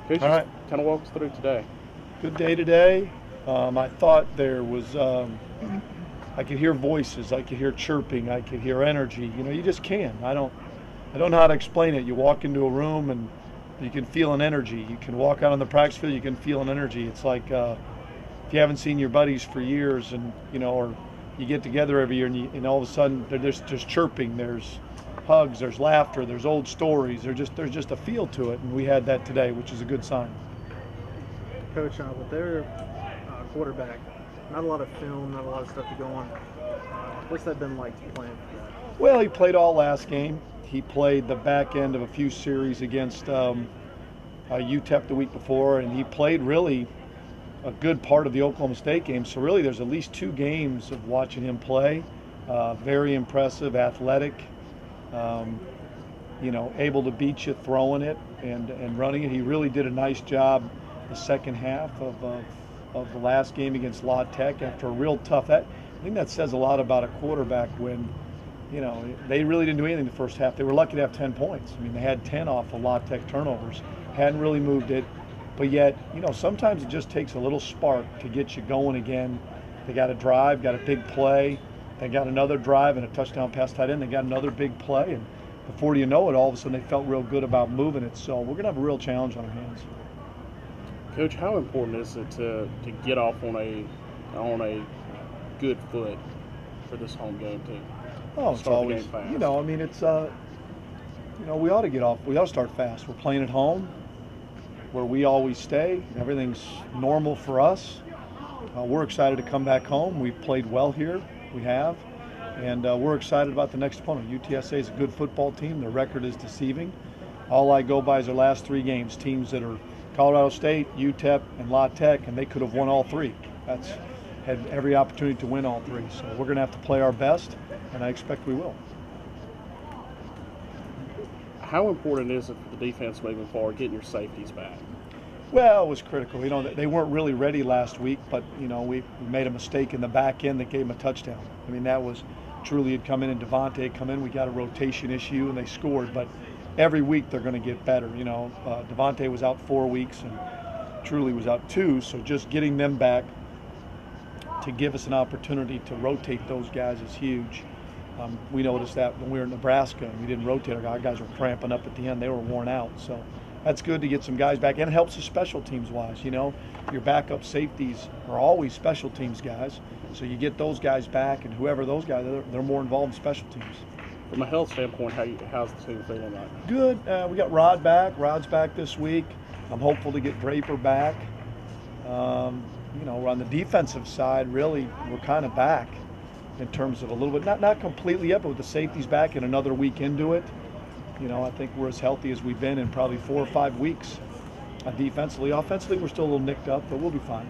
Could you All just right. kind of walk us through today? Good day today. I thought there was, I could hear voices, I could hear chirping, I could hear energy. You know, you just can. I don't know how to explain it. You walk into a room and you can feel an energy. You can walk out on the practice field, you can feel an energy. It's like if you haven't seen your buddies for years, and or you get together every year, and all of a sudden there's just chirping, there's hugs, there's laughter, there's old stories. There's just a feel to it, and we had that today, which is a good sign. Coach, with their quarterback, not a lot of film, not a lot of stuff to go on. What's that been like playing for that? Well, he played all last game. He played the back end of a few series against UTEP the week before, and he played really a good part of the Oklahoma State game. So really there's at least 2 games of watching him play. Very impressive, athletic, able to beat you throwing it and running it. He really did a nice job the second half of the last game against La Tech after a real tough. I think that says a lot about a quarterback when, they really didn't do anything the first half. They were lucky to have 10 points. I mean, they had 10 off of La Tech turnovers. Hadn't really moved it. But yet, sometimes it just takes a little spark to get you going again. They got a drive, got a big play. They got another drive and a touchdown pass tight end. They got another big play. And before you know it, all of a sudden they felt real good about moving it. So we're going to have a real challenge on our hands. Coach, how important is it to get off on a good foot for this home game team? Oh, it's always, it's we ought to get off. We ought to start fast. We're playing at home, where we always stay. Everything's normal for us. We're excited to come back home. We've played well here. We have. And we're excited about the next opponent. UTSA is a good football team. Their record is deceiving. All I go by is their last 3 games. Teams that are Colorado State, UTEP, and La Tech, and they could have won all 3. That's had every opportunity to win all 3. So we're going to have to play our best, and I expect we will. How important is it for the defense moving forward, getting your safeties back? Well, it was critical. They weren't really ready last week, but we made a mistake in the back end that gave them a touchdown. I mean, that was Truly had come in and Devontae had come in. We got a rotation issue, and they scored. But every week they're going to get better. Devontae was out 4 weeks, and Truly was out 2. So just getting them back to give us an opportunity to rotate those guys is huge. We noticed that when we were in Nebraska and we didn't rotate our guys were cramping up at the end. They were worn out. So that's good to get some guys back. And it helps us special teams wise. Your backup safeties are always special teams guys. So you get those guys back, and whoever those guys are, they're more involved in special teams. From a health standpoint, how's the team feeling like? Good. We got Rod back. Rod's back this week. I'm hopeful to get Draper back. On the defensive side, really, we're kind of back in terms of a little bit, not completely yet, but with the safeties back and another week into it, I think we're as healthy as we've been in probably 4 or 5 weeks defensively. Offensively, we're still a little nicked up, but we'll be fine.